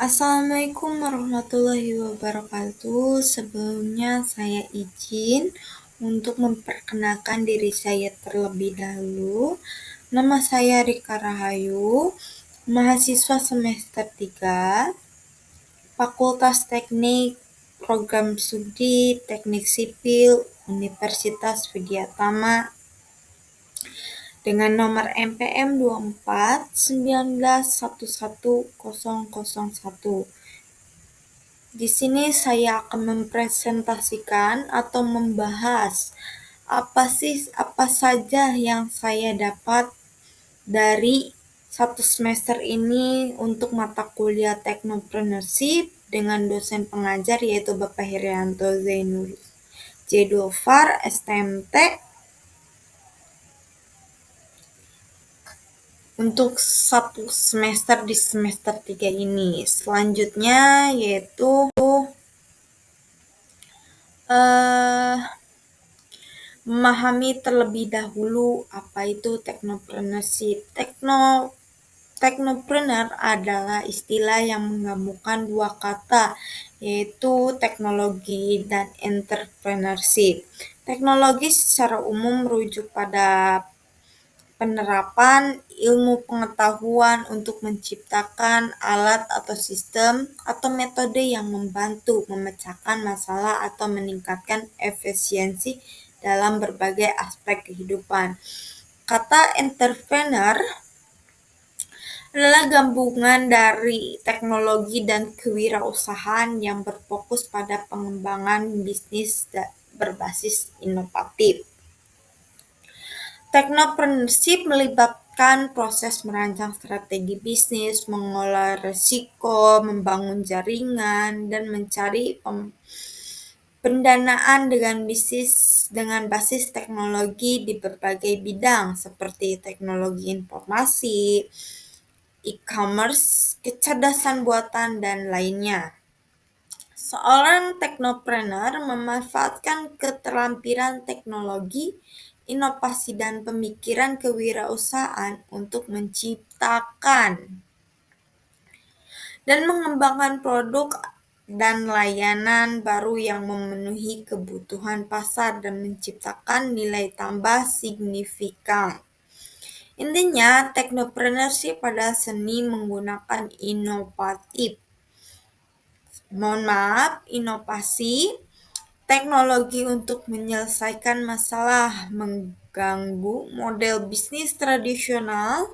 Assalamualaikum warahmatullahi wabarakatuh. Sebelumnya saya izin untuk memperkenalkan diri saya terlebih dahulu. Nama saya Rika Rahayu, mahasiswa semester 3, Fakultas Teknik, Program Studi Teknik Sipil, Universitas Widyatama, dengan nomor NPM 2419111001. Di sini saya akan mempresentasikan atau membahas apa saja yang saya dapat dari satu semester ini untuk mata kuliah Technopreneurship dengan dosen pengajar yaitu Bapak Herianto Zainul Jedofar, STMT, untuk satu semester di semester 3 ini. Selanjutnya yaitu memahami terlebih dahulu apa itu technopreneurship. Technopreneur adalah istilah yang menggabungkan dua kata, yaitu teknologi dan entrepreneurship. Teknologi secara umum merujuk pada penerapan ilmu pengetahuan untuk menciptakan alat atau sistem atau metode yang membantu memecahkan masalah atau meningkatkan efisiensi dalam berbagai aspek kehidupan. Kata entrepreneur adalah gabungan dari teknologi dan kewirausahaan yang berfokus pada pengembangan bisnis berbasis inovatif. Technopreneurship melibatkan proses merancang strategi bisnis, mengolah risiko, membangun jaringan, dan mencari pendanaan dengan basis teknologi di berbagai bidang seperti teknologi informasi, e-commerce, kecerdasan buatan, dan lainnya. Seorang teknopreneur memanfaatkan keterampilan teknologi, inovasi, dan pemikiran kewirausahaan untuk menciptakan dan mengembangkan produk dan layanan baru yang memenuhi kebutuhan pasar dan menciptakan nilai tambah signifikan. Intinya, technopreneurship adalah seni menggunakan inovasi teknologi untuk menyelesaikan masalah, mengganggu model bisnis tradisional,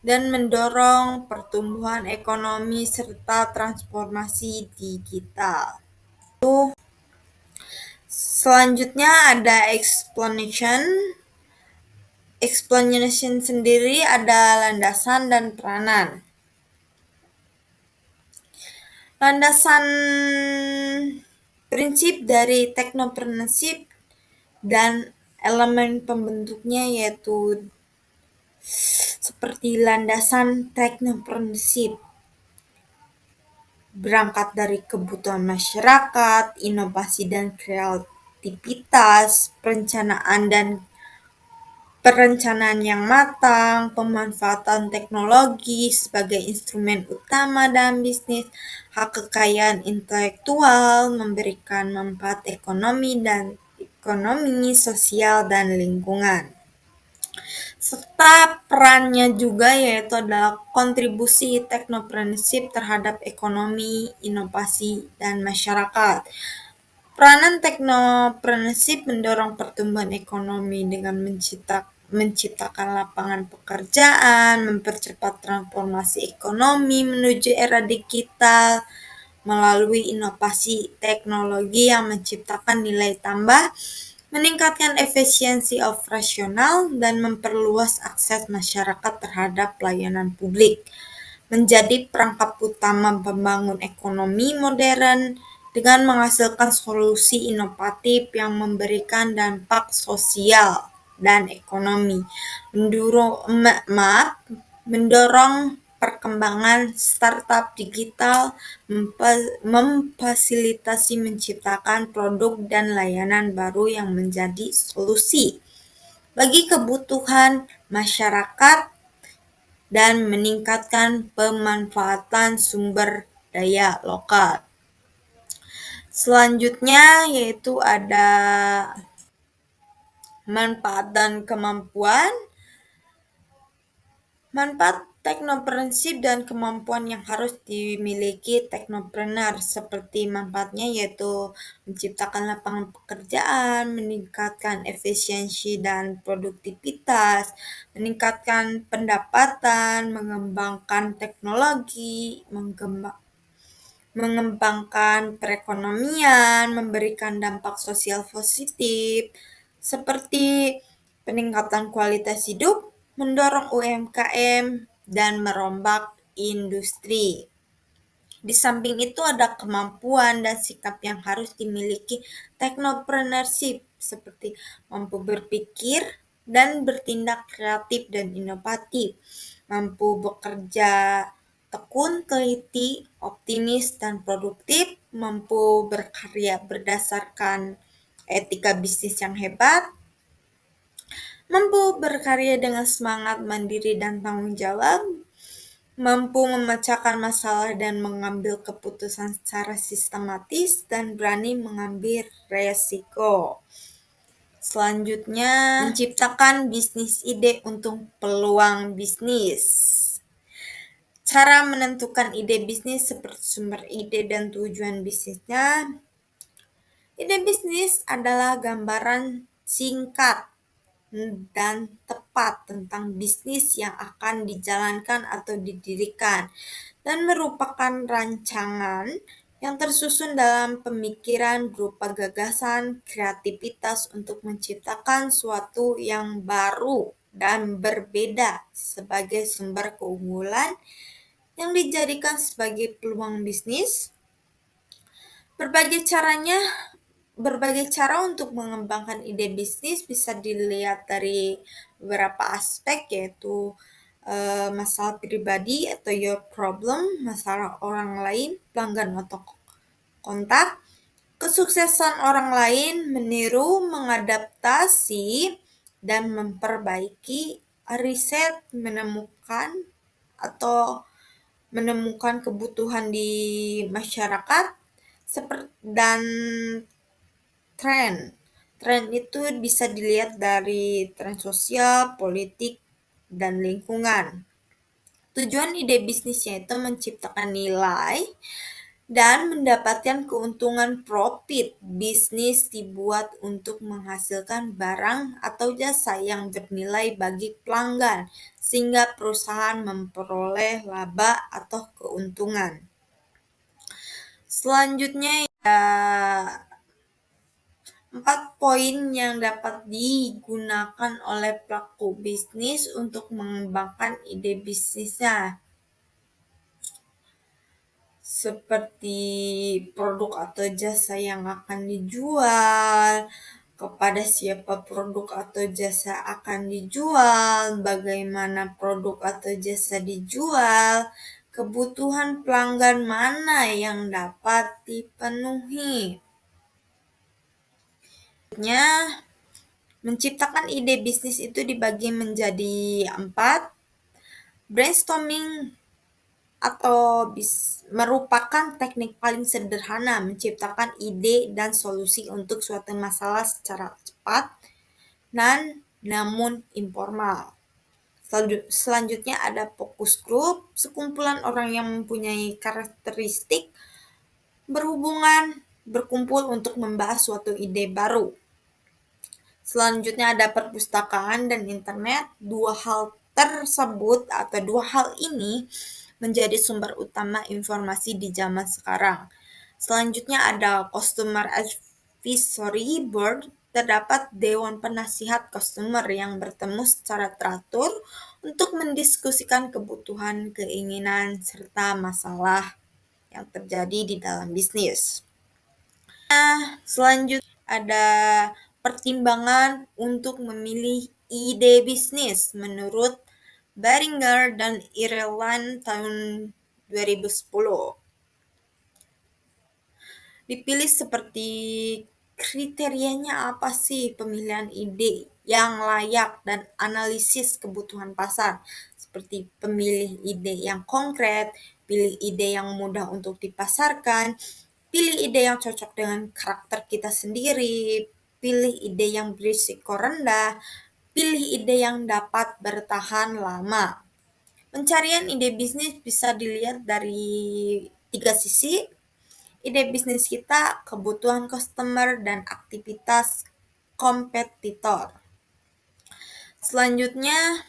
dan mendorong pertumbuhan ekonomi serta transformasi digital. Selanjutnya ada explanation. Explanation sendiri ada landasan dan peranan. Landasan prinsip dari technopreneurship dan elemen pembentuknya yaitu seperti landasan technopreneurship berangkat dari kebutuhan masyarakat, inovasi dan kreativitas, perencanaan yang matang, pemanfaatan teknologi sebagai instrumen utama dalam bisnis, hak kekayaan intelektual, memberikan manfaat ekonomi, sosial, dan lingkungan. Serta perannya juga yaitu adalah kontribusi technopreneurship terhadap ekonomi, inovasi, dan masyarakat. Peranan technopreneurship mendorong pertumbuhan ekonomi dengan menciptakan lapangan pekerjaan, mempercepat transformasi ekonomi menuju era digital melalui inovasi teknologi yang menciptakan nilai tambah, meningkatkan efisiensi operasional, dan memperluas akses masyarakat terhadap pelayanan publik, menjadi perangkap utama pembangun ekonomi modern dengan menghasilkan solusi inovatif yang memberikan dampak sosial dan ekonomi, mendorong perkembangan startup digital, memfasilitasi menciptakan produk dan layanan baru yang menjadi solusi bagi kebutuhan masyarakat dan meningkatkan pemanfaatan sumber daya lokal. Selanjutnya yaitu ada manfaat dan kemampuan. Manfaat teknopreneurship dan kemampuan yang harus dimiliki teknopreneur seperti manfaatnya yaitu menciptakan lapangan pekerjaan, meningkatkan efisiensi dan produktivitas, meningkatkan pendapatan, mengembangkan teknologi, mengembangkan perekonomian, memberikan dampak sosial positif, seperti peningkatan kualitas hidup, mendorong UMKM, dan merombak industri. Di samping itu ada kemampuan dan sikap yang harus dimiliki teknopreneurship seperti mampu berpikir dan bertindak kreatif dan inovatif, mampu bekerja tekun, teliti, optimis, dan produktif, mampu berkarya berdasarkan etika bisnis yang hebat, mampu berkarya dengan semangat mandiri dan tanggung jawab, mampu memecahkan masalah dan mengambil keputusan secara sistematis, dan berani mengambil resiko. Selanjutnya, menciptakan bisnis ide untuk peluang bisnis. Cara menentukan ide bisnis seperti sumber ide dan tujuan bisnisnya. Ide bisnis adalah gambaran singkat dan tepat tentang bisnis yang akan dijalankan atau didirikan dan merupakan rancangan yang tersusun dalam pemikiran berupa gagasan kreativitas untuk menciptakan suatu yang baru dan berbeda sebagai sumber keunggulan yang dijadikan sebagai peluang bisnis. Berbagai cara untuk mengembangkan ide bisnis bisa dilihat dari beberapa aspek, yaitu masalah pribadi atau your problem, masalah orang lain, pelanggan atau kontak, kesuksesan orang lain, meniru, mengadaptasi, dan memperbaiki, riset, menemukan kebutuhan di masyarakat, dan tren. Tren itu bisa dilihat dari tren sosial, politik, dan lingkungan. Tujuan ide bisnisnya itu menciptakan nilai dan mendapatkan keuntungan profit. Bisnis dibuat untuk menghasilkan barang atau jasa yang bernilai bagi pelanggan, sehingga perusahaan memperoleh laba atau keuntungan. Selanjutnya ya 4 poin yang dapat digunakan oleh pelaku bisnis untuk mengembangkan ide bisnisnya. Seperti produk atau jasa yang akan dijual, kepada siapa produk atau jasa akan dijual, bagaimana produk atau jasa dijual, kebutuhan pelanggan mana yang dapat dipenuhi. Menciptakan ide bisnis itu dibagi menjadi 4. Brainstorming atau merupakan teknik paling sederhana menciptakan ide dan solusi untuk suatu masalah secara cepat dan namun informal. Selanjutnya ada focus group, sekumpulan orang yang mempunyai karakteristik berkumpul untuk membahas suatu ide baru. Selanjutnya ada perpustakaan dan internet. Dua hal ini menjadi sumber utama informasi di zaman sekarang. Selanjutnya ada customer advisory board. Terdapat dewan penasihat customer yang bertemu secara teratur untuk mendiskusikan kebutuhan, keinginan, serta masalah yang terjadi di dalam bisnis. Selanjutnya ada pertimbangan untuk memilih ide bisnis menurut Beringer dan Ireland tahun 2010. Dipilih seperti kriterianya apa sih pemilihan ide yang layak dan analisis kebutuhan pasar. seperti pemilih ide yang konkret, pilih ide yang mudah untuk dipasarkan, pilih ide yang cocok dengan karakter kita sendiri, pilih ide yang berisiko rendah, pilih ide yang dapat bertahan lama. Pencarian ide bisnis bisa dilihat dari 3 sisi: ide bisnis kita, kebutuhan customer, dan aktivitas kompetitor. Selanjutnya,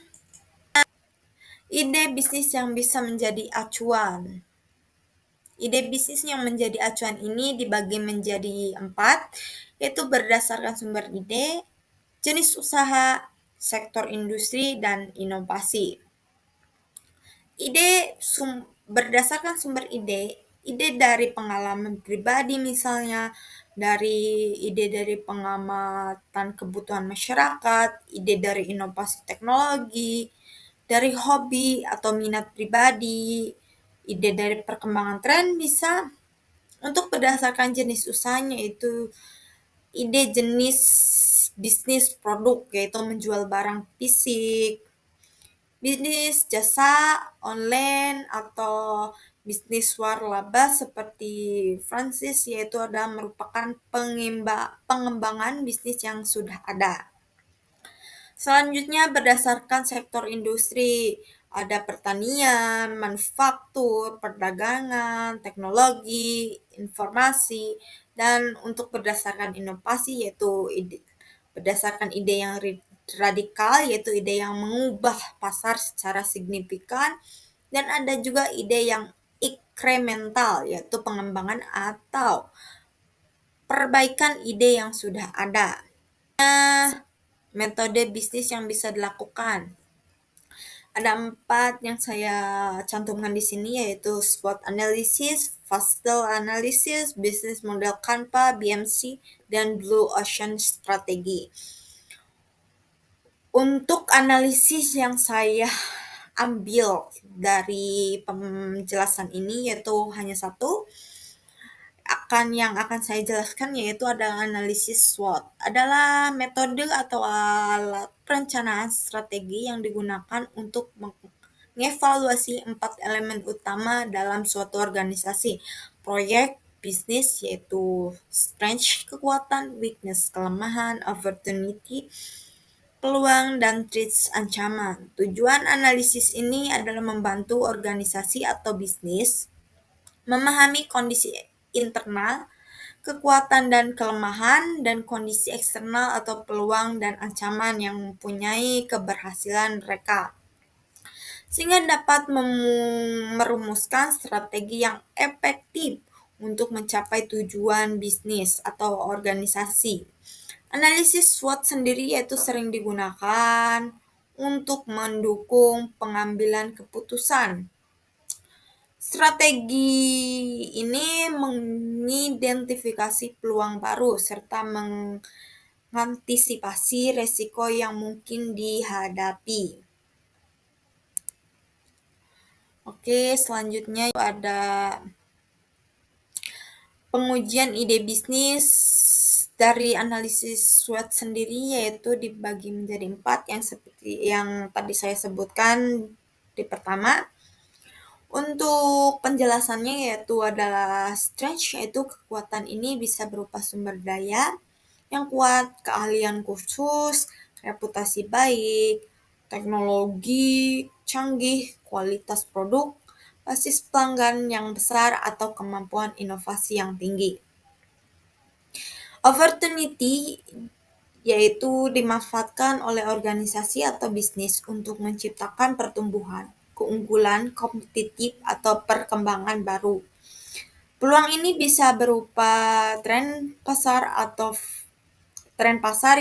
ide bisnis yang bisa menjadi acuan. Ide bisnis yang menjadi acuan ini dibagi menjadi 4, yaitu berdasarkan sumber ide, jenis usaha, sektor industri, dan inovasi. Berdasarkan sumber ide, ide dari pengalaman pribadi misalnya, ide dari pengamatan kebutuhan masyarakat, ide dari inovasi teknologi, dari hobi atau minat pribadi, ide dari perkembangan tren bisa. Untuk berdasarkan jenis usahanya itu ide jenis bisnis produk, yaitu menjual barang fisik, bisnis jasa online, atau bisnis waralaba seperti franchise, yaitu adalah merupakan pengembangan bisnis yang sudah ada. Selanjutnya berdasarkan sektor industri, ada pertanian, manufaktur, perdagangan, teknologi, informasi, dan untuk berdasarkan inovasi yaitu berdasarkan ide yang radikal, yaitu ide yang mengubah pasar secara signifikan, dan ada juga ide yang inkremental, yaitu pengembangan atau perbaikan ide yang sudah ada. Metode bisnis yang bisa dilakukan. Ada 4 yang saya cantumkan di sini, yaitu SWOT analysis, Fusel analysis, business model Canva, BMC, dan Blue Ocean strategi. Untuk analisis yang saya ambil dari penjelasan ini yaitu hanya satu, yang akan saya jelaskan, yaitu adalah analisis SWOT. Adalah metode atau alat perencanaan strategi yang digunakan untuk mengevaluasi 4 elemen utama dalam suatu organisasi, proyek, bisnis, yaitu strength, kekuatan, weakness, kelemahan, opportunity, peluang, dan threats, ancaman. Tujuan analisis ini adalah membantu organisasi atau bisnis memahami kondisi internal, kekuatan dan kelemahan, dan kondisi eksternal atau peluang dan ancaman yang mempunyai keberhasilan mereka, sehingga dapat merumuskan strategi yang efektif untuk mencapai tujuan bisnis atau organisasi. Analisis SWOT sendiri yaitu sering digunakan untuk mendukung pengambilan keputusan. Strategi ini mengidentifikasi peluang baru serta mengantisipasi resiko yang mungkin dihadapi. Oke, selanjutnya ada pengujian ide bisnis. Dari analisis SWOT sendiri yaitu dibagi menjadi 4 yang seperti yang tadi saya sebutkan di pertama. Untuk penjelasannya yaitu adalah strength, yaitu kekuatan ini bisa berupa sumber daya yang kuat, keahlian khusus, reputasi baik, teknologi canggih, kualitas produk, basis pelanggan yang besar, atau kemampuan inovasi yang tinggi. Opportunity yaitu dimanfaatkan oleh organisasi atau bisnis untuk menciptakan pertumbuhan, keunggulan, kompetitif, atau perkembangan baru. Peluang ini bisa berupa tren pasar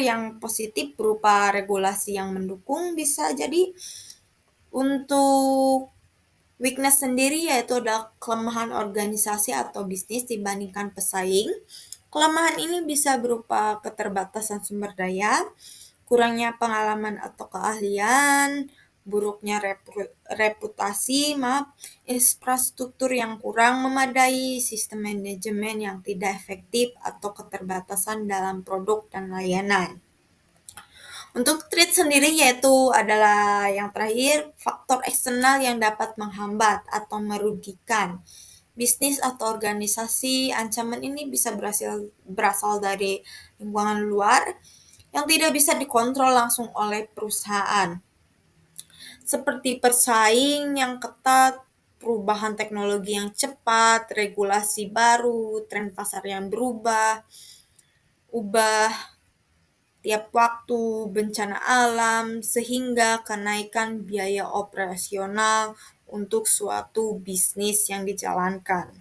yang positif berupa regulasi yang mendukung bisa jadi. Untuk weakness sendiri yaitu adalah kelemahan organisasi atau bisnis dibandingkan pesaing. Kelemahan ini bisa berupa keterbatasan sumber daya, kurangnya pengalaman atau keahlian, buruknya reputasi, infrastruktur yang kurang memadai, sistem manajemen yang tidak efektif, atau keterbatasan dalam produk dan layanan. Untuk treat sendiri yaitu adalah yang terakhir, faktor eksternal yang dapat menghambat atau merugikan bisnis atau organisasi. Ancaman ini bisa berasal dari lingkungan luar yang tidak bisa dikontrol langsung oleh perusahaan, seperti persaing yang ketat, perubahan teknologi yang cepat, regulasi baru, tren pasar yang ubah tiap waktu, bencana alam, sehingga kenaikan biaya operasional untuk suatu bisnis yang dijalankan.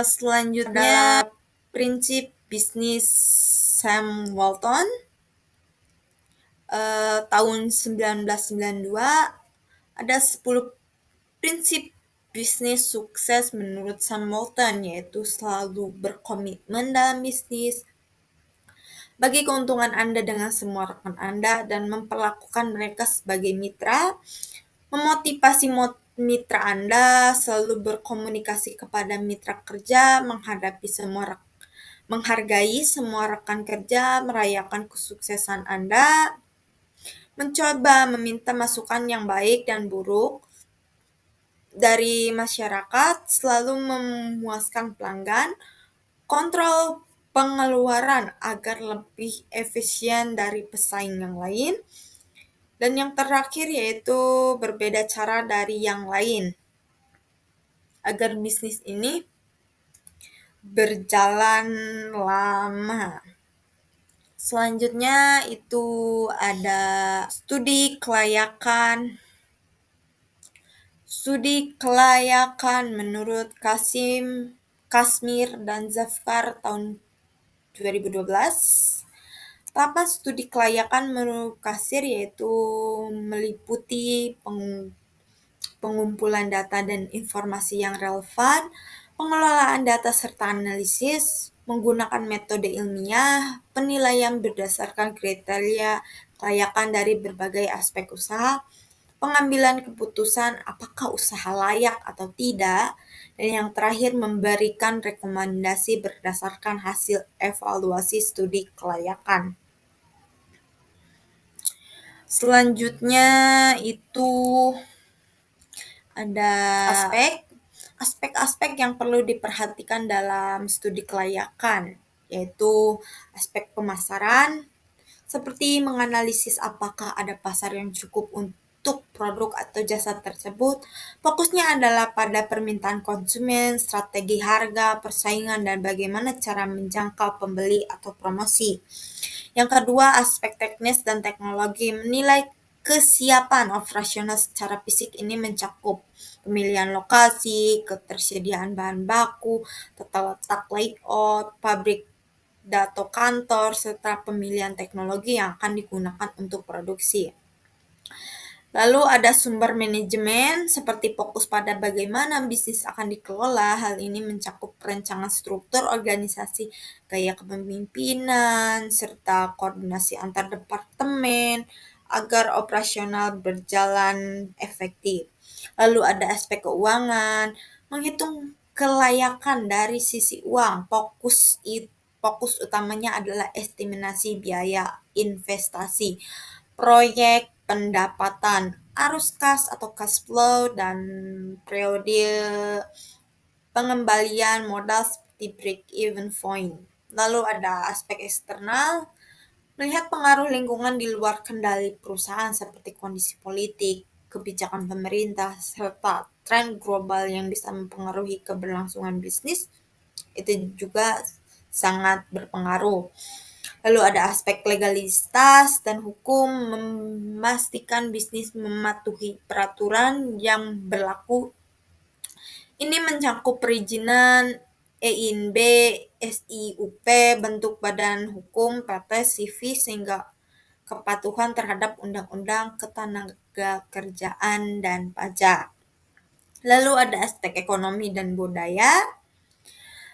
Selanjutnya, prinsip bisnis Sam Walton tahun 1992, ada 10 prinsip bisnis sukses menurut Sam Walton, yaitu selalu berkomitmen dalam bisnis, bagi keuntungan Anda dengan semua rekan Anda, dan memperlakukan mereka sebagai mitra, memotivasi mitra Anda, selalu berkomunikasi kepada mitra kerja, menghargai semua rekan kerja, merayakan kesuksesan Anda, mencoba meminta masukan yang baik dan buruk dari masyarakat, selalu memuaskan pelanggan, kontrol pengeluaran agar lebih efisien dari pesaing yang lain, dan yang terakhir yaitu berbeda cara dari yang lain agar bisnis ini berjalan lama. Selanjutnya itu ada studi kelayakan. Studi kelayakan menurut Kasmir dan Zafar tahun 2012. Tahapan studi kelayakan menurut Kasir yaitu meliputi pengumpulan data dan informasi yang relevan, pengelolaan data serta analisis, menggunakan metode ilmiah, penilaian berdasarkan kriteria kelayakan dari berbagai aspek usaha, pengambilan keputusan apakah usaha layak atau tidak, dan yang terakhir memberikan rekomendasi berdasarkan hasil evaluasi studi kelayakan. Selanjutnya itu ada aspek-aspek yang perlu diperhatikan dalam studi kelayakan, yaitu aspek pemasaran, seperti menganalisis apakah ada pasar yang cukup untuk produk atau jasa tersebut. Fokusnya adalah pada permintaan konsumen, strategi harga, persaingan, dan bagaimana cara menjangkau pembeli atau promosi. Yang kedua, aspek teknis dan teknologi, menilai kesiapan operasional secara fisik. Ini mencakup pemilihan lokasi, ketersediaan bahan baku, tata letak layout, pabrik data kantor, serta pemilihan teknologi yang akan digunakan untuk produksi. Lalu ada sumber manajemen, seperti fokus pada bagaimana bisnis akan dikelola. Hal ini mencakup perencanaan struktur organisasi, gaya kepemimpinan, serta koordinasi antar departemen agar operasional berjalan efektif. Lalu ada aspek keuangan, menghitung kelayakan dari sisi uang. Fokus utamanya adalah estimasi biaya investasi, proyek, pendapatan, arus kas atau cash flow, dan periode pengembalian modal seperti break-even point. Lalu ada aspek eksternal, melihat pengaruh lingkungan di luar kendali perusahaan seperti kondisi politik, kebijakan pemerintah, serta tren global yang bisa mempengaruhi keberlangsungan bisnis, itu juga sangat berpengaruh. Lalu ada aspek legalitas dan hukum, memastikan bisnis mematuhi peraturan yang berlaku. Ini mencakup perizinan, EINB, SIUP, bentuk badan hukum, PT, CV, sehingga kepatuhan terhadap undang-undang ketenagakerjaan dan pajak. Lalu ada aspek ekonomi dan budaya,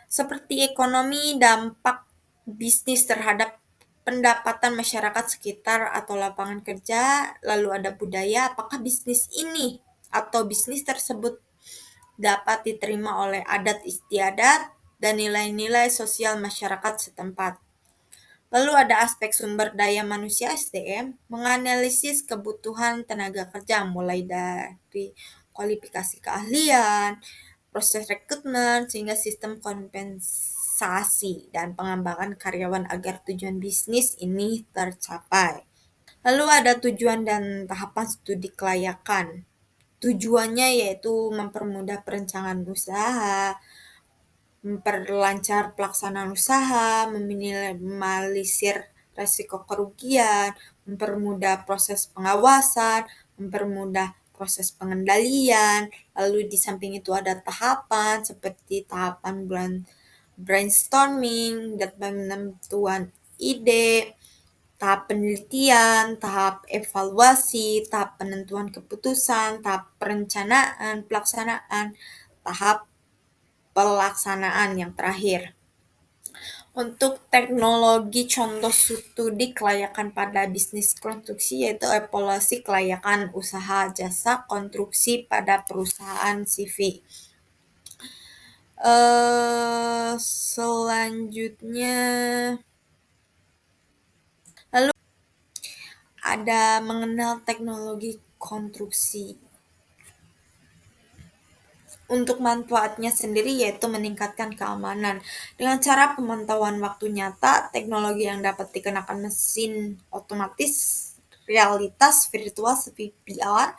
seperti ekonomi, dampak bisnis terhadap pendapatan masyarakat sekitar atau lapangan kerja. Lalu ada budaya, apakah bisnis ini atau bisnis tersebut dapat diterima oleh adat istiadat dan nilai-nilai sosial masyarakat setempat. Lalu ada aspek sumber daya manusia (SDM), menganalisis kebutuhan tenaga kerja mulai dari kualifikasi keahlian, proses rekrutmen, sehingga sistem kompensasi dan pengembangan karyawan agar tujuan bisnis ini tercapai. Lalu ada tujuan dan tahapan studi kelayakan. Tujuannya yaitu mempermudah perencanaan usaha, memperlancar pelaksanaan usaha, meminimalisir resiko kerugian, mempermudah proses pengawasan, mempermudah proses pengendalian. Lalu di samping itu ada tahapan seperti tahapan brainstorming dan penentuan ide, tahap penelitian, tahap evaluasi, tahap penentuan keputusan, tahap perencanaan, pelaksanaan, tahap pelaksanaan yang terakhir. Untuk teknologi contoh studi kelayakan pada bisnis konstruksi yaitu evaluasi kelayakan usaha jasa konstruksi pada perusahaan CV. Selanjutnya lalu ada mengenal teknologi konstruksi. Untuk manfaatnya sendiri yaitu meningkatkan keamanan. Dengan cara pemantauan waktu nyata, teknologi yang dapat dikenakan mesin otomatis, realitas virtual seperti VR.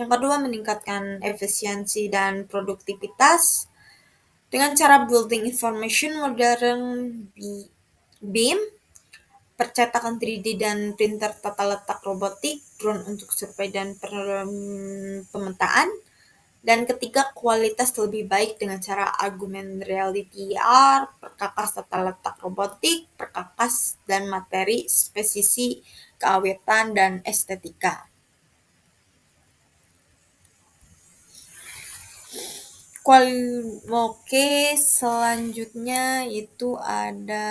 Yang kedua, meningkatkan efisiensi dan produktivitas. Dengan cara building information modern BIM, percetakan 3D dan printer tata letak robotik, drone untuk survei dan pemetaan. Dan ketiga, kualitas lebih baik dengan cara augmented reality AR, perkakas tata letak robotik, perkakas dan materi spesifik keawetan dan estetika. Oke, selanjutnya itu ada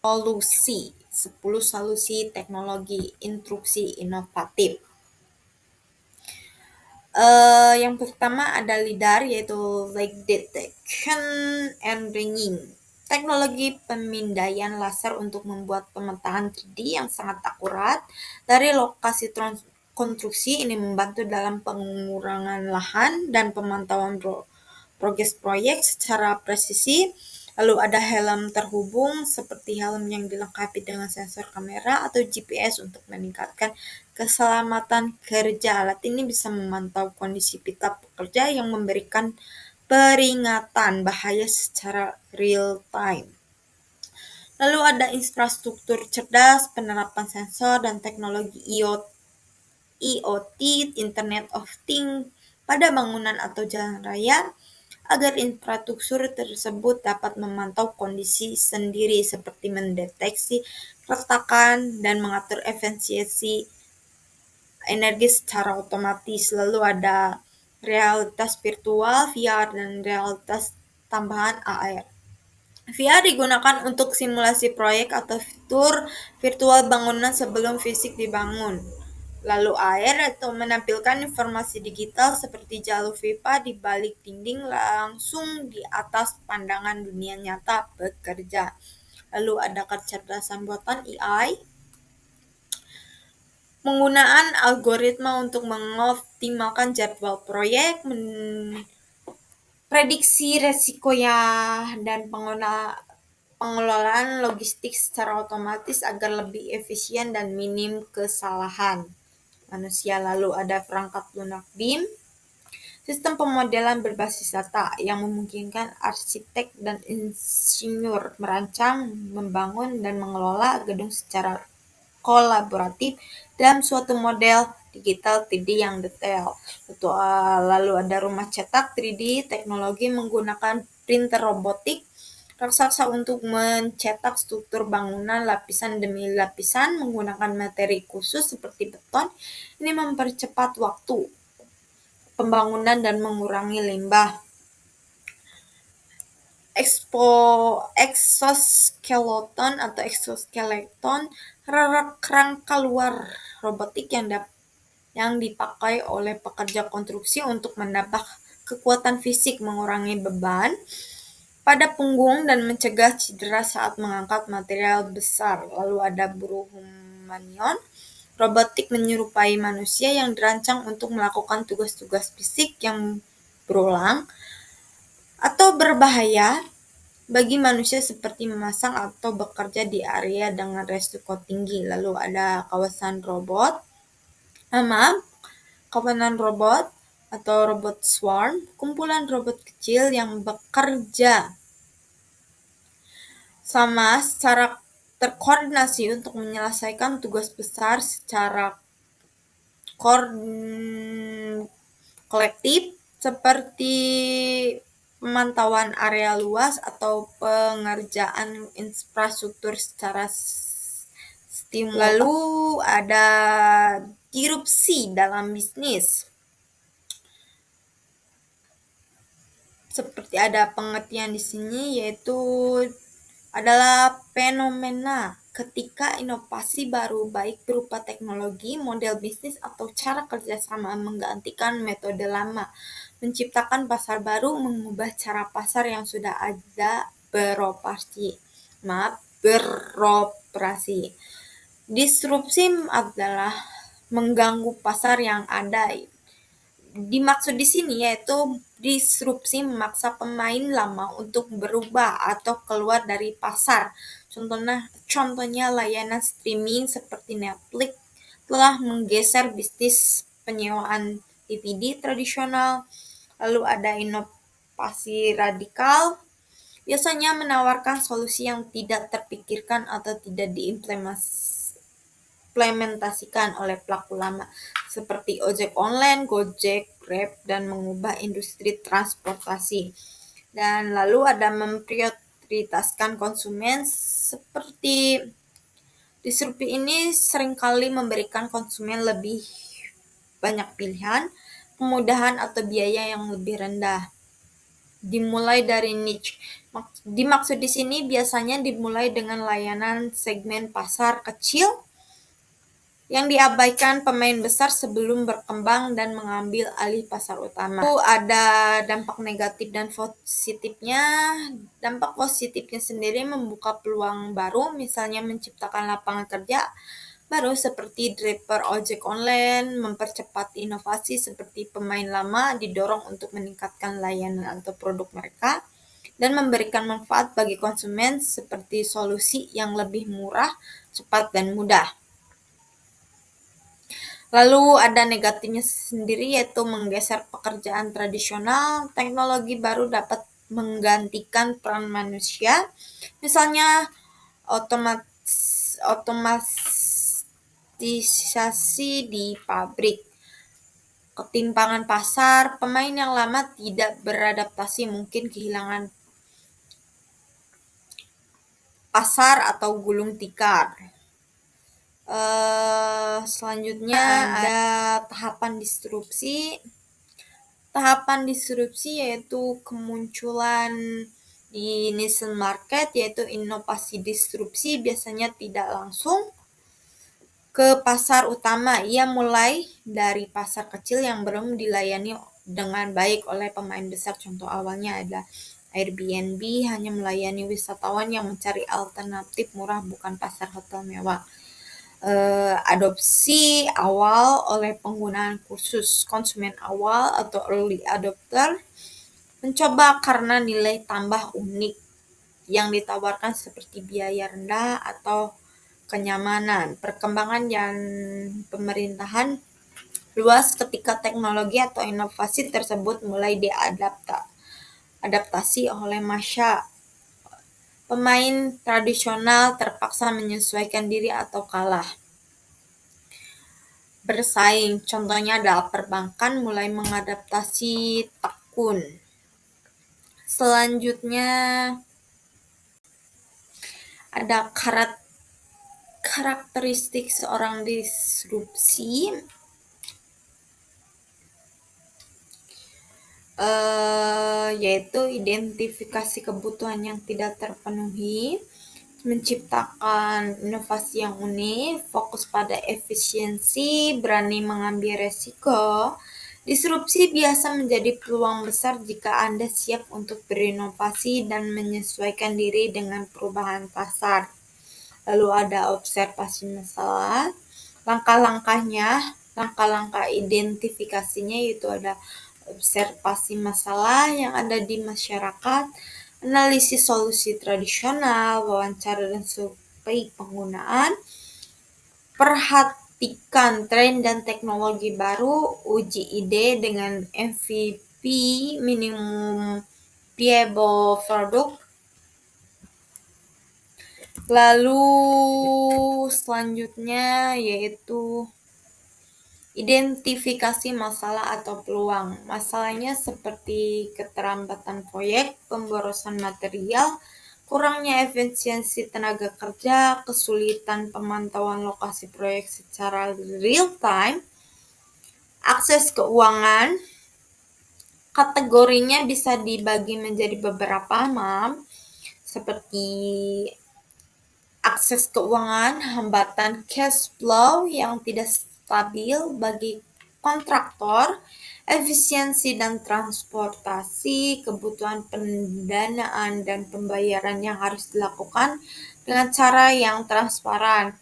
solusi, 10 solusi teknologi instruksi inovatif. Yang pertama ada LiDAR yaitu Light Detection and Ringing. Teknologi pemindaian laser untuk membuat pemetaan 3D yang sangat akurat dari lokasi konstruksi ini membantu dalam pengurangan lahan dan pemantauan progres proyek secara presisi. Lalu ada helm terhubung seperti helm yang dilengkapi dengan sensor kamera atau GPS untuk meningkatkan keselamatan kerja. Alat ini bisa memantau kondisi pita pekerja yang memberikan peringatan bahaya secara real time. Lalu ada infrastruktur cerdas, penerapan sensor dan teknologi IoT, Internet of Things, pada bangunan atau jalan raya, agar infrastruktur tersebut dapat memantau kondisi sendiri seperti mendeteksi retakan dan mengatur efisiensi energi secara otomatis. Lalu ada realitas virtual, VR, dan realitas tambahan AR. VR digunakan untuk simulasi proyek atau fitur virtual bangunan sebelum fisik dibangun. Lalu AR itu menampilkan informasi digital seperti jalur pipa di balik dinding langsung di atas pandangan dunia nyata bekerja. Lalu ada kecerdasan buatan AI, penggunaan algoritma untuk mengoptimalkan jadwal proyek, prediksi resiko dan pengelolaan logistik secara otomatis agar lebih efisien dan minim kesalahan manusia. Lalu ada perangkat lunak BIM, sistem pemodelan berbasis data yang memungkinkan arsitek dan insinyur merancang, membangun, dan mengelola gedung secara kolaboratif dalam suatu model digital 3D yang detail. Lalu ada rumah cetak 3D, teknologi menggunakan printer robotik raksasa untuk mencetak struktur bangunan lapisan demi lapisan menggunakan materi khusus seperti beton. Ini mempercepat waktu pembangunan dan mengurangi limbah. Exoskeleton, kerangka luar robotik yang dipakai oleh pekerja konstruksi untuk menambah kekuatan fisik, mengurangi beban, pada punggung dan mencegah cedera saat mengangkat material besar. Lalu ada buruh humanoid, robotik menyerupai manusia yang dirancang untuk melakukan tugas-tugas fisik yang berulang atau berbahaya bagi manusia seperti memasang atau bekerja di area dengan resiko tinggi. Lalu ada kawanan robot atau robot swarm, kumpulan robot kecil yang bekerja sama secara terkoordinasi untuk menyelesaikan tugas besar secara kolektif seperti pemantauan area luas atau pengerjaan infrastruktur secara simultan. Lalu ada disrupsi dalam bisnis. Seperti ada pengertian di sini, yaitu adalah fenomena ketika inovasi baru baik berupa teknologi, model bisnis, atau cara kerjasama menggantikan metode lama, menciptakan pasar baru, mengubah cara pasar yang sudah ada beroperasi. Disrupsi adalah mengganggu pasar yang ada. Dimaksud di sini yaitu disrupsi memaksa pemain lama untuk berubah atau keluar dari pasar. Contohnya layanan streaming seperti Netflix telah menggeser bisnis penyewaan DVD tradisional. Lalu ada inovasi radikal, biasanya menawarkan solusi yang tidak terpikirkan atau tidak diimplementasikan oleh pelaku lama, seperti ojek online, Gojek, Grab, dan mengubah industri transportasi. Dan lalu ada memprioritaskan konsumen, seperti disrupsi ini seringkali memberikan konsumen lebih banyak pilihan, kemudahan, atau biaya yang lebih rendah. Dimulai dari niche. Dimaksud di sini biasanya dimulai dengan layanan segmen pasar kecil yang diabaikan pemain besar sebelum berkembang dan mengambil alih pasar utama. Itu ada dampak negatif dan positifnya. Dampak positifnya sendiri membuka peluang baru, misalnya menciptakan lapangan kerja baru seperti driver ojek online, mempercepat inovasi seperti pemain lama didorong untuk meningkatkan layanan atau produk mereka, dan memberikan manfaat bagi konsumen seperti solusi yang lebih murah, cepat, dan mudah. Lalu ada negatifnya sendiri, yaitu menggeser pekerjaan tradisional. Teknologi baru dapat menggantikan peran manusia, misalnya otomatisasi di pabrik. Ketimpangan pasar, pemain yang lama tidak beradaptasi mungkin kehilangan pasar atau gulung tikar. Selanjutnya ada tahapan disrupsi. Tahapan disrupsi yaitu kemunculan di niche market, yaitu inovasi disrupsi biasanya tidak langsung ke pasar utama. Ia mulai dari pasar kecil yang belum dilayani dengan baik oleh pemain besar. Contoh awalnya ada Airbnb hanya melayani wisatawan yang mencari alternatif murah, bukan pasar hotel mewah. Adopsi awal oleh penggunaan khusus. Konsumen awal atau early adopter mencoba karena nilai tambah unik yang ditawarkan seperti biaya rendah atau kenyamanan. Perkembangan dan pemerintahan luas ketika teknologi atau inovasi tersebut mulai diadaptasi oleh massa. Pemain tradisional terpaksa menyesuaikan diri atau kalah bersaing. Contohnya adalah perbankan mulai mengadaptasi akun. Selanjutnya ada karakteristik seorang disrupsi. Yaitu identifikasi kebutuhan yang tidak terpenuhi, menciptakan inovasi yang unik, fokus pada efisiensi, berani mengambil resiko, Disrupsi biasa menjadi peluang besar jika Anda siap untuk berinovasi dan menyesuaikan diri dengan perubahan pasar. Lalu ada observasi masalah, langkah-langkah identifikasinya yaitu ada observasi masalah yang ada di masyarakat, analisis solusi tradisional, wawancara dan survei penggunaan, perhatikan tren dan teknologi baru, uji ide dengan MVP minimum viable product. Lalu selanjutnya yaitu identifikasi masalah atau peluang. Masalahnya seperti keterlambatan proyek, pemborosan material, kurangnya efisiensi tenaga kerja, kesulitan pemantauan lokasi proyek secara real time, akses keuangan. Kategorinya bisa dibagi menjadi beberapa, seperti akses keuangan, hambatan cash flow yang tidak stabil bagi kontraktor, efisiensi dan transportasi, kebutuhan pendanaan dan pembayaran yang harus dilakukan dengan cara yang transparan,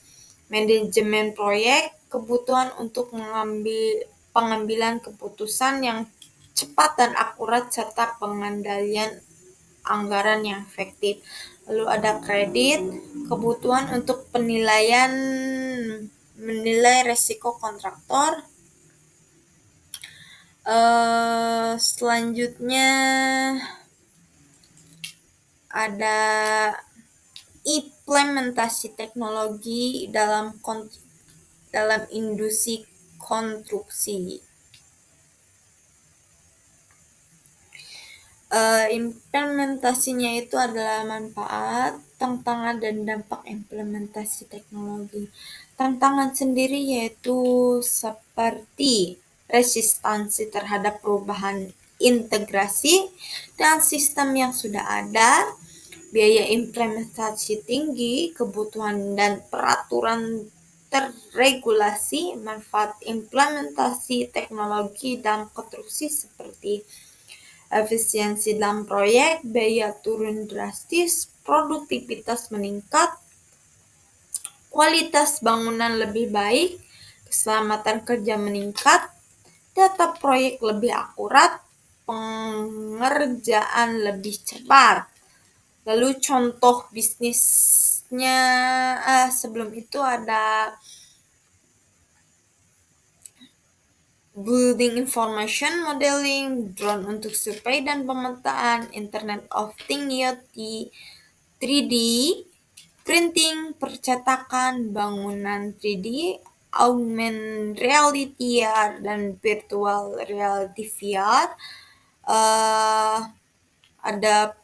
manajemen proyek, kebutuhan untuk pengambilan keputusan yang cepat dan akurat, serta pengendalian anggaran yang efektif. Lalu ada kredit, kebutuhan untuk menilai resiko kontraktor. Selanjutnya ada implementasi teknologi dalam industri konstruksi. Implementasinya itu adalah manfaat, tantangan, dan dampak implementasi teknologi. Tantangan sendiri yaitu seperti resistansi terhadap perubahan integrasi dan sistem yang sudah ada, biaya implementasi tinggi, kebutuhan dan peraturan terregulasi. Manfaat implementasi teknologi dalam konstruksi seperti efisiensi dalam proyek, biaya turun drastis, produktivitas meningkat, kualitas bangunan lebih baik, keselamatan kerja meningkat, data proyek lebih akurat, pengerjaan lebih cepat. Lalu contoh bisnisnya, sebelum itu ada Building Information Modeling, drone untuk survei dan pemetaan, Internet of Things IoT, 3D, printing, percetakan, bangunan 3D, augmented reality VR, dan virtual reality VR. Ada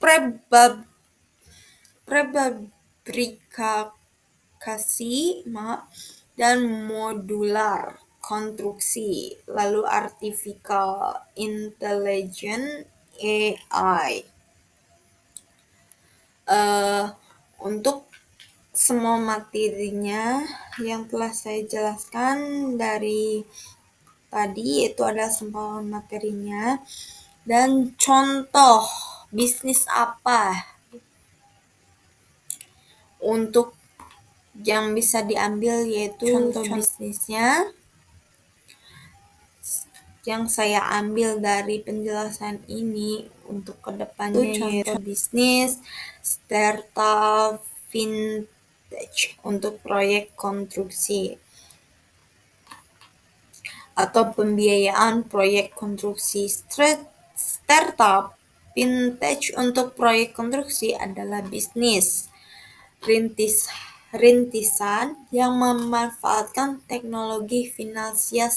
prefabrikasi, dan modular konstruksi. Lalu artificial intelligence AI. Untuk semua materinya yang telah saya jelaskan dari tadi, itu adalah sampel materinya dan contoh bisnis apa untuk yang bisa diambil, yaitu contoh bisnisnya yang saya ambil dari penjelasan ini untuk kedepannya yaitu bisnis startup vintage untuk proyek konstruksi atau pembiayaan proyek konstruksi. Startup vintage untuk proyek konstruksi adalah bisnis rintisan yang memanfaatkan teknologi finansial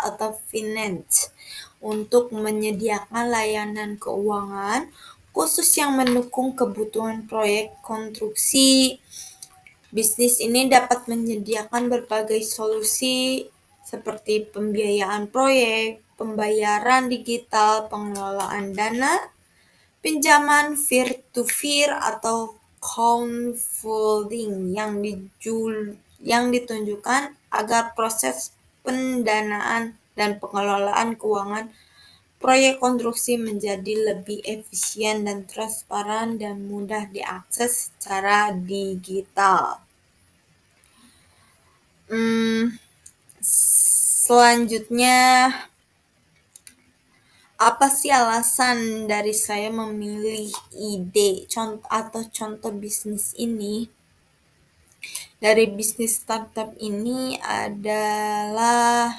atau finance untuk menyediakan layanan keuangan khusus yang mendukung kebutuhan proyek konstruksi. Bisnis ini dapat menyediakan berbagai solusi seperti pembiayaan proyek, pembayaran digital, pengelolaan dana, pinjaman peer-to-peer atau crowdfunding yang ditunjukkan agar proses pendanaan dan pengelolaan keuangan proyek konstruksi menjadi lebih efisien dan transparan dan mudah diakses secara digital. Selanjutnya, apa sih alasan dari saya memilih ide atau contoh bisnis ini? Dari bisnis startup ini adalah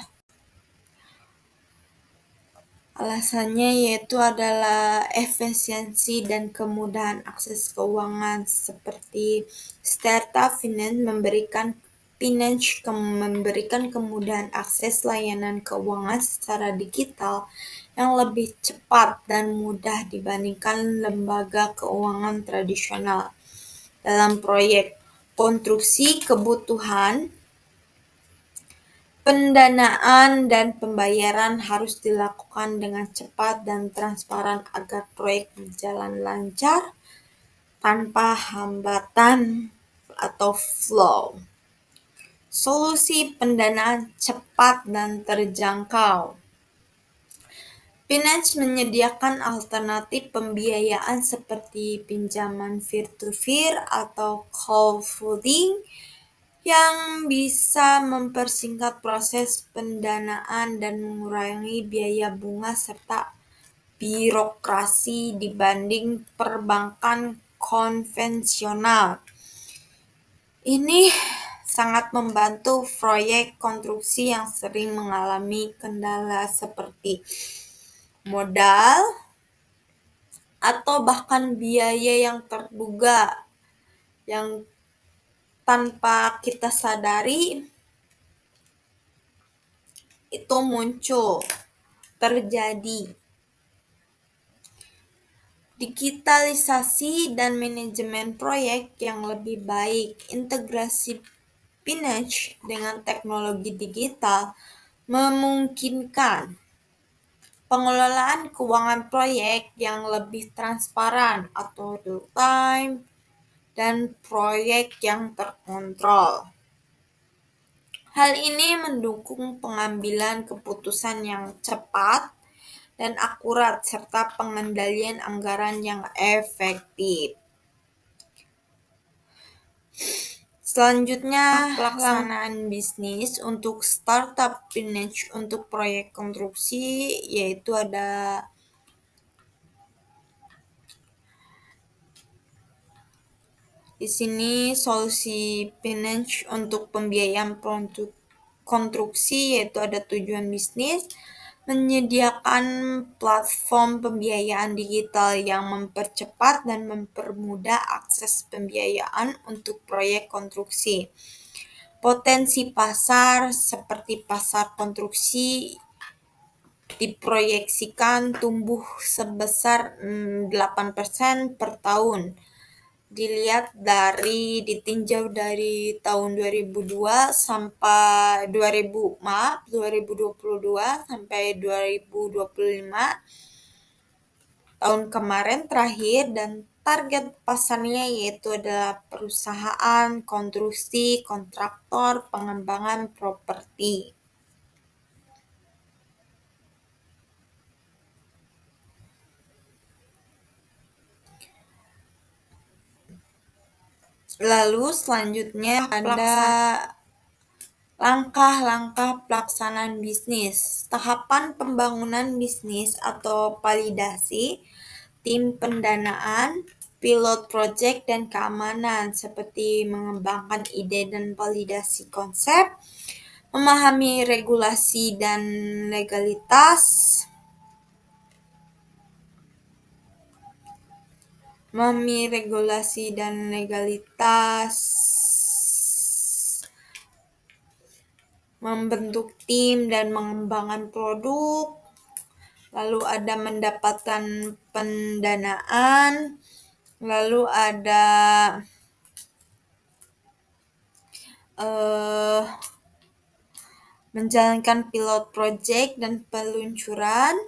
alasannya yaitu adalah efisiensi dan kemudahan akses keuangan seperti startup finance memberikan kemudahan akses layanan keuangan secara digital yang lebih cepat dan mudah dibandingkan lembaga keuangan tradisional. Dalam proyek konstruksi kebutuhan pendanaan dan pembayaran harus dilakukan dengan cepat dan transparan agar proyek berjalan lancar tanpa hambatan atau flow. Solusi pendanaan cepat dan terjangkau. Binance menyediakan alternatif pembiayaan seperti pinjaman peer-to-peer atau crowdfunding yang bisa mempersingkat proses pendanaan dan mengurangi biaya bunga serta birokrasi dibanding perbankan konvensional. Ini sangat membantu proyek konstruksi yang sering mengalami kendala seperti modal atau bahkan biaya yang terduga yang tanpa kita sadari itu muncul, terjadi. Digitalisasi dan manajemen proyek yang lebih baik, integrasi Binance dengan teknologi digital memungkinkan pengelolaan keuangan proyek yang lebih transparan atau real time dan proyek yang terkontrol. Hal ini mendukung pengambilan keputusan yang cepat dan akurat serta pengendalian anggaran yang efektif. Selanjutnya, pelaksanaan bisnis untuk startup Binance untuk proyek konstruksi yaitu ada di sini solusi Binance untuk pembiayaan konstruksi yaitu ada tujuan bisnis, menyediakan platform pembiayaan digital yang mempercepat dan mempermudah akses pembiayaan untuk proyek konstruksi. Potensi pasar seperti pasar konstruksi diproyeksikan tumbuh sebesar 8% per tahun. Ditinjau dari tahun 2022 sampai 2022 sampai 2025 tahun kemarin terakhir, dan target pasarnya yaitu adalah perusahaan konstruksi, kontraktor, pengembangan properti. Lalu selanjutnya ada langkah-langkah pelaksanaan bisnis. Tahapan pembangunan bisnis atau validasi, tim pendanaan, pilot project dan keamanan seperti mengembangkan ide dan validasi konsep, memahami regulasi dan legalitas, membentuk tim dan mengembangkan produk, lalu ada mendapatkan pendanaan, lalu ada menjalankan pilot project dan peluncuran,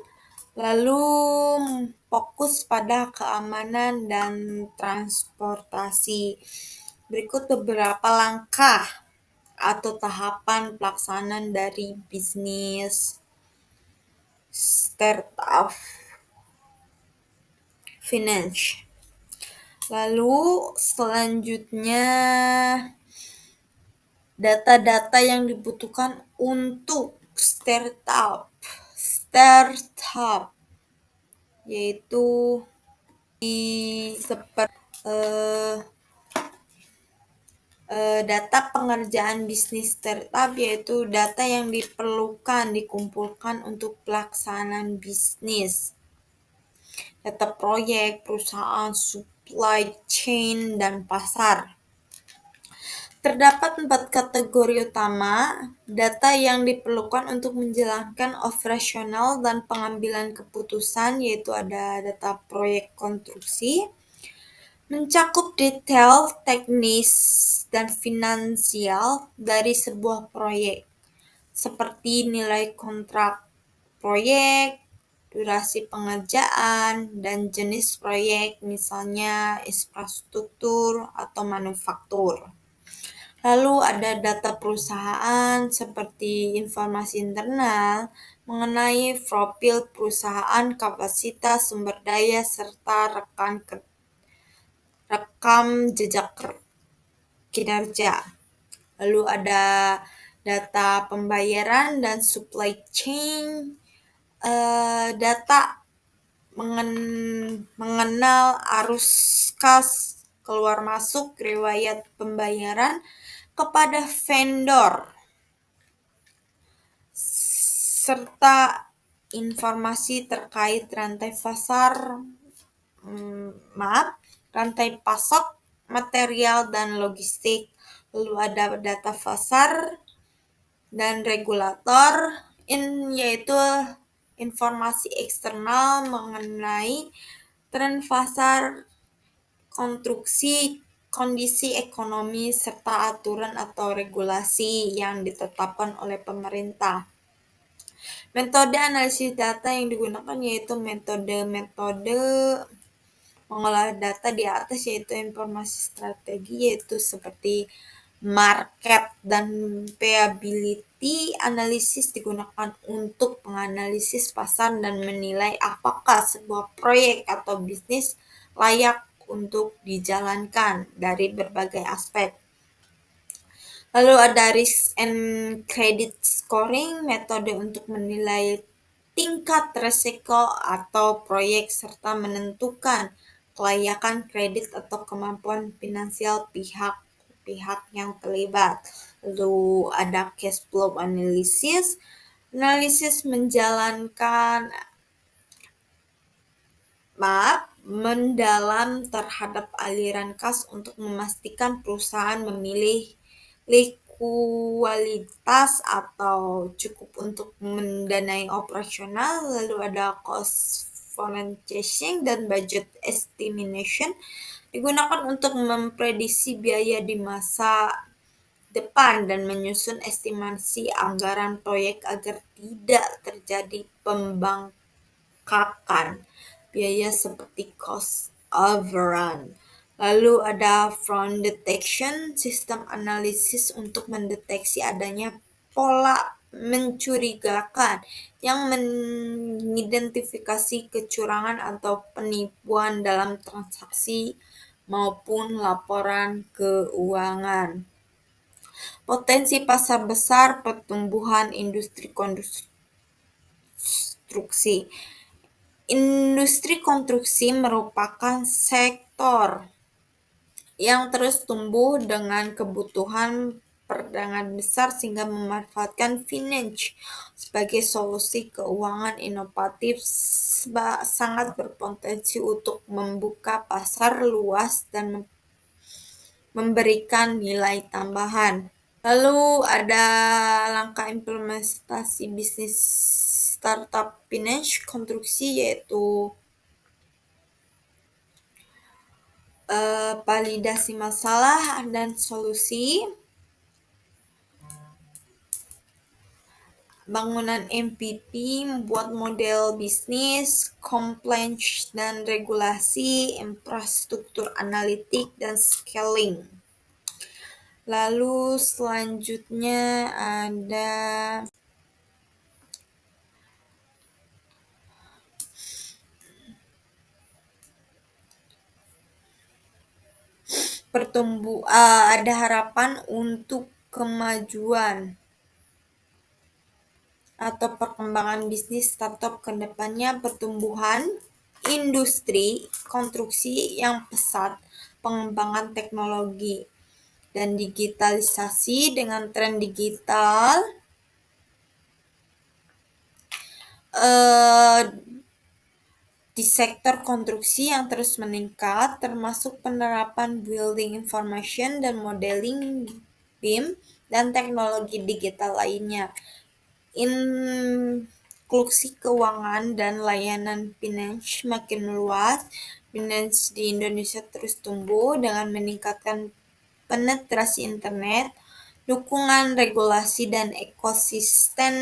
lalu fokus pada keamanan dan transportasi. Berikut beberapa langkah atau tahapan pelaksanaan dari bisnis startup finance. Lalu selanjutnya data-data yang dibutuhkan untuk startup yaitu seperti data pengerjaan bisnis startup, yaitu data yang diperlukan dikumpulkan untuk pelaksanaan bisnis, data proyek, perusahaan, supply chain, dan pasar. Terdapat 4 kategori utama data yang diperlukan untuk menjalankan operasional dan pengambilan keputusan, yaitu ada data proyek konstruksi, mencakup detail teknis dan finansial dari sebuah proyek, seperti nilai kontrak proyek, durasi pengerjaan, dan jenis proyek, misalnya infrastruktur atau manufaktur. Lalu ada data perusahaan seperti informasi internal mengenai profil perusahaan, kapasitas, sumber daya, serta rekam jejak kinerja. Lalu ada data pembayaran dan supply chain, data mengenal arus kas keluar masuk, riwayat pembayaran kepada vendor, serta informasi terkait rantai pasar, rantai pasok, material, dan logistik. Lalu ada data pasar dan regulator, yaitu informasi eksternal mengenai tren pasar, konstruksi, kondisi ekonomi, serta aturan atau regulasi yang ditetapkan oleh pemerintah. Metode analisis data yang digunakan yaitu metode mengolah data di atas, yaitu informasi strategi, yaitu seperti market dan viability analysis digunakan untuk menganalisis pasar dan menilai apakah sebuah proyek atau bisnis layak untuk dijalankan dari berbagai aspek. Lalu ada risk and credit scoring, metode untuk menilai tingkat resiko atau proyek serta menentukan kelayakan kredit atau kemampuan finansial pihak yang terlibat. Lalu ada cash flow analysis, analisis mendalam terhadap aliran kas untuk memastikan perusahaan memilih likuiditas atau cukup untuk mendanai operasional. Lalu ada cost forecasting dan budget estimation digunakan untuk memprediksi biaya di masa depan dan menyusun estimasi anggaran proyek agar tidak terjadi pembengkakan biaya seperti cost overrun. Lalu ada fraud detection, sistem analisis untuk mendeteksi adanya pola mencurigakan yang mengidentifikasi kecurangan atau penipuan dalam transaksi maupun laporan keuangan. Potensi pasar besar, pertumbuhan industri konstruksi. Industri konstruksi merupakan sektor yang terus tumbuh dengan kebutuhan perdagangan besar sehingga memanfaatkan finance sebagai solusi keuangan inovatif sangat berpotensi untuk membuka pasar luas dan memberikan nilai tambahan. Lalu ada langkah implementasi bisnis startup finance konstruksi, yaitu validasi masalah dan solusi, bangunan MVP, membuat model bisnis, compliance dan regulasi, infrastruktur analitik, dan scaling. Lalu selanjutnya ada ada harapan untuk kemajuan atau perkembangan bisnis startup ke depannya, pertumbuhan industri konstruksi yang pesat, pengembangan teknologi dan digitalisasi dengan tren digital, eh, di sektor konstruksi yang terus meningkat, termasuk penerapan building information dan modeling BIM dan teknologi digital lainnya. Inklusi keuangan dan layanan finance makin luas. Finance di Indonesia terus tumbuh dengan meningkatkan penetrasi internet, dukungan regulasi dan ekosistem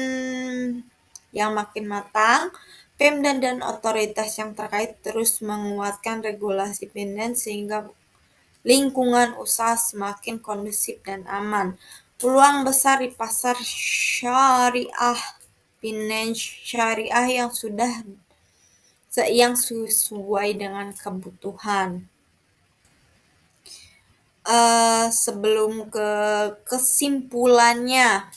yang makin matang. Pemda dan otoritas yang terkait terus menguatkan regulasi finance sehingga lingkungan usaha semakin kondusif dan aman. Peluang besar di pasar syariah, finance syariah yang sesuai dengan kebutuhan. Sebelum ke kesimpulannya,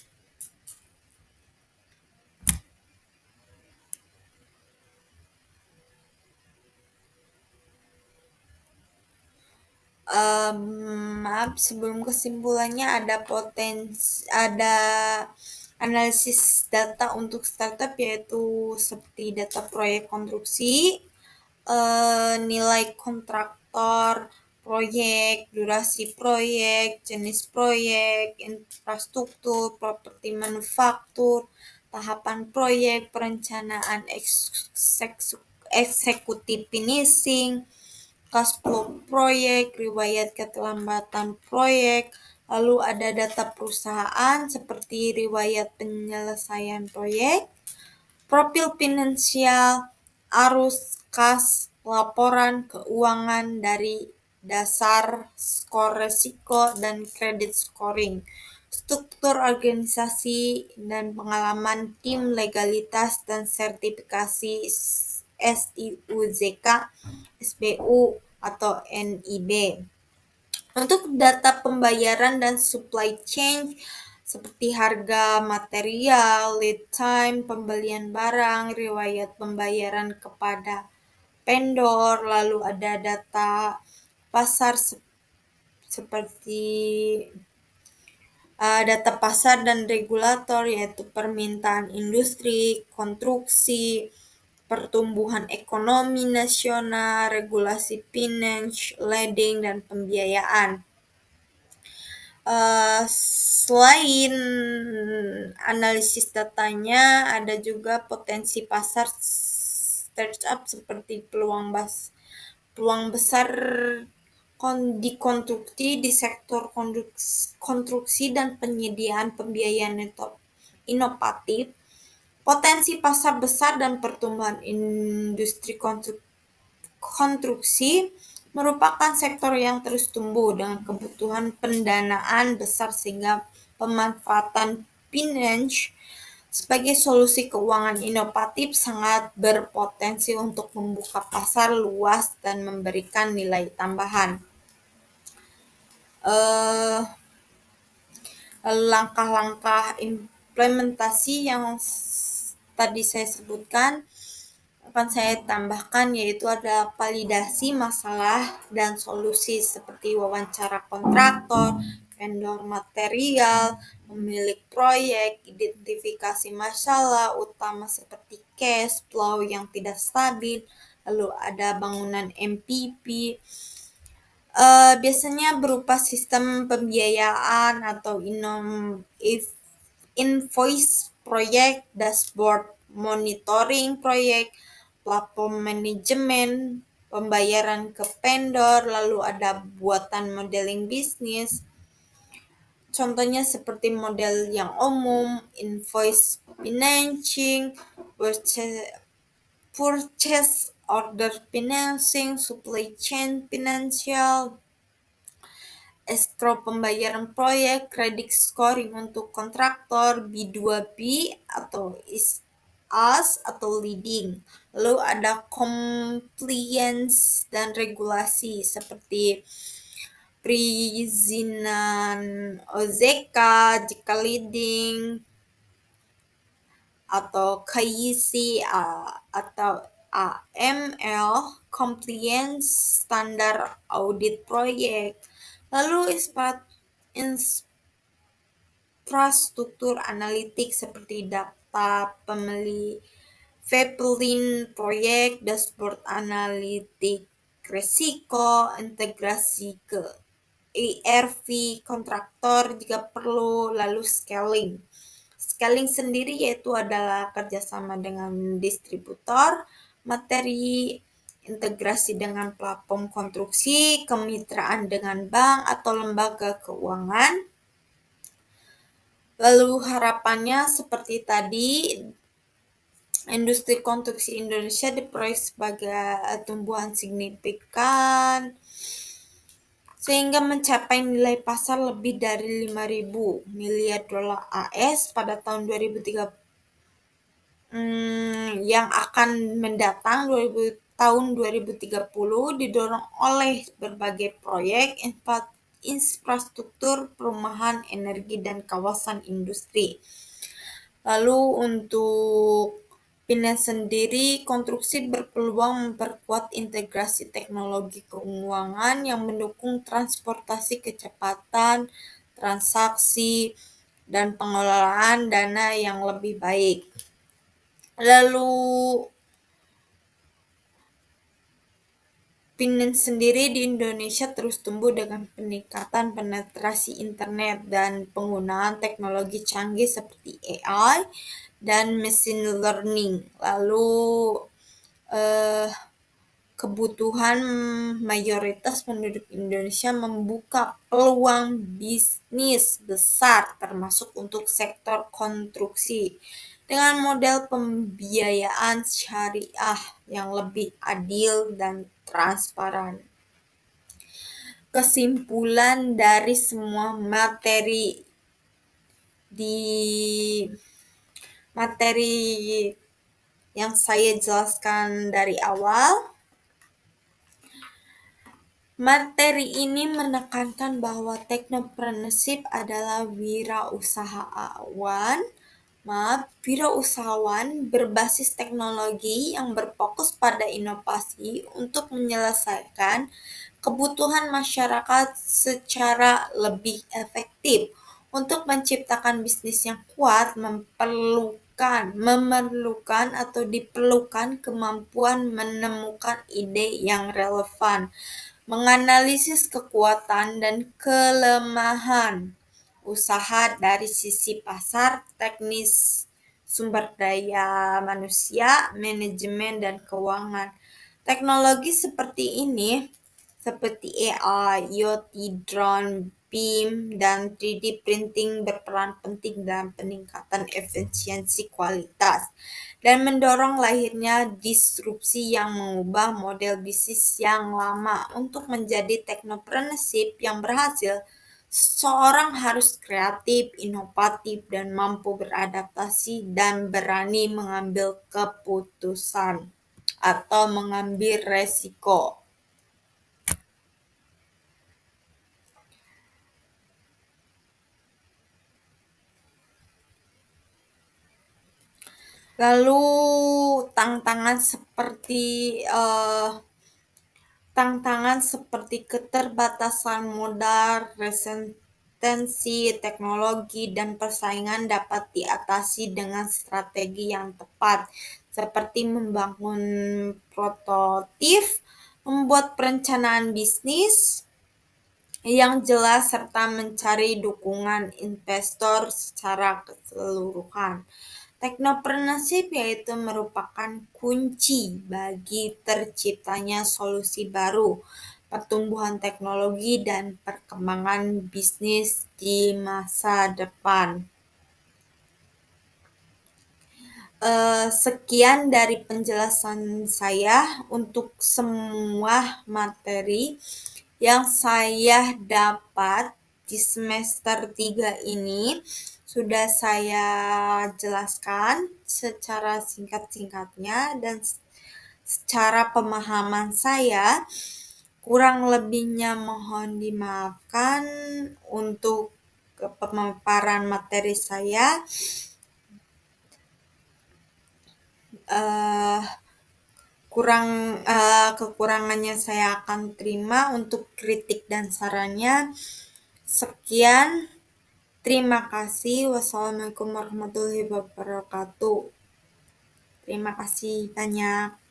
maaf, sebelum kesimpulannya ada analisis data untuk startup, yaitu seperti data proyek konstruksi, nilai kontraktor proyek, durasi proyek, jenis proyek, infrastruktur, properti manufaktur, tahapan proyek, perencanaan eksekutif finishing, cash flow proyek, riwayat keterlambatan proyek, lalu ada data perusahaan seperti riwayat penyelesaian proyek, profil finansial, arus kas, laporan keuangan dari dasar, skor resiko, dan kredit scoring, struktur organisasi dan pengalaman tim, legalitas dan sertifikasi SIUZK, SBU, atau NIB. Untuk data pembayaran dan supply chain seperti harga material, lead time, pembelian barang, riwayat pembayaran kepada vendor, lalu ada data pasar seperti data pasar dan regulator, yaitu permintaan industri, konstruksi, pertumbuhan ekonomi nasional, regulasi finance, lending, dan pembiayaan. Selain analisis datanya, ada juga potensi pasar startup seperti peluang besar di konstruksi, di sektor konstruksi dan penyediaan pembiayaan inovatif, potensi pasar besar dan pertumbuhan industri konstruksi merupakan sektor yang terus tumbuh dengan kebutuhan pendanaan besar sehingga pemanfaatan finance sebagai solusi keuangan inovatif sangat berpotensi untuk membuka pasar luas dan memberikan nilai tambahan. Langkah-langkah implementasi yang tadi saya sebutkan akan saya tambahkan, yaitu ada validasi masalah dan solusi seperti wawancara kontraktor, vendor material, pemilik proyek, identifikasi masalah utama seperti cash flow yang tidak stabil, lalu ada bangunan MPP, biasanya berupa sistem pembiayaan atau invoice proyek, dashboard monitoring proyek, platform manajemen, pembayaran ke vendor, lalu ada buatan modeling bisnis. Contohnya seperti model yang umum, invoice financing, purchase order financing, supply chain financial, escrow pembayaran proyek, kredit scoring untuk kontraktor, B2B atau is atau leading. Lalu ada compliance dan regulasi seperti perizinan OJK jika leading atau KYC atau AML, compliance standar audit proyek. Lalu infrastruktur analitik seperti data pemilih Vepelin proyek, dashboard analitik risiko, integrasi ke ERP kontraktor jika perlu, lalu scaling. Scaling sendiri yaitu adalah kerjasama dengan distributor, materi, integrasi dengan platform konstruksi, kemitraan dengan bank atau lembaga keuangan. Lalu harapannya seperti tadi, industri konstruksi Indonesia diproyek sebagai tumbuhan signifikan sehingga mencapai nilai pasar lebih dari 5.000 miliar dolar AS pada tahun 2030 yang akan mendatang tahun 2030 didorong oleh berbagai proyek infrastruktur perumahan, energi, dan kawasan industri. Lalu untuk Pindah sendiri, konstruksi berpeluang memperkuat integrasi teknologi keuangan yang mendukung transportasi kecepatan, transaksi, dan pengelolaan dana yang lebih baik. Lalu Pindah sendiri di Indonesia terus tumbuh dengan peningkatan penetrasi internet dan penggunaan teknologi canggih seperti AI dan machine learning. Lalu kebutuhan mayoritas penduduk Indonesia membuka peluang bisnis besar termasuk untuk sektor konstruksi dengan model pembiayaan syariah yang lebih adil dan transparan. Kesimpulan dari semua materi yang saya jelaskan dari awal, materi ini menekankan bahwa teknopreneurship adalah wirausahawan berbasis teknologi yang berfokus pada inovasi untuk menyelesaikan kebutuhan masyarakat secara lebih efektif. Untuk menciptakan bisnis yang kuat memerlukan atau diperlukan kemampuan menemukan ide yang relevan, menganalisis kekuatan dan kelemahan usaha dari sisi pasar, teknis, sumber daya manusia, manajemen, dan keuangan. Teknologi seperti ini, seperti AI, IoT, drone, BIM, dan 3D printing berperan penting dalam peningkatan efisiensi kualitas dan mendorong lahirnya disrupsi yang mengubah model bisnis yang lama. Untuk menjadi teknopreneurship yang berhasil, seseorang harus kreatif, inovatif, dan mampu beradaptasi dan berani mengambil keputusan atau mengambil resiko. Lalu tantangan seperti keterbatasan modal, resistensi teknologi, dan persaingan dapat diatasi dengan strategi yang tepat, seperti membangun prototip, membuat perencanaan bisnis yang jelas, serta mencari dukungan investor secara keseluruhan. Teknopreneurship yaitu merupakan kunci bagi terciptanya solusi baru, pertumbuhan teknologi, dan perkembangan bisnis di masa depan. Sekian dari penjelasan saya untuk semua materi yang saya dapat di semester 3 ini sudah saya jelaskan secara singkat-singkatnya, dan secara pemahaman saya kurang lebihnya mohon dimaafkan untuk pemaparan materi saya. Kekurangannya saya akan terima untuk kritik dan sarannya. Sekian, terima kasih. Wassalamualaikum warahmatullahi wabarakatuh. Terima kasih banyak.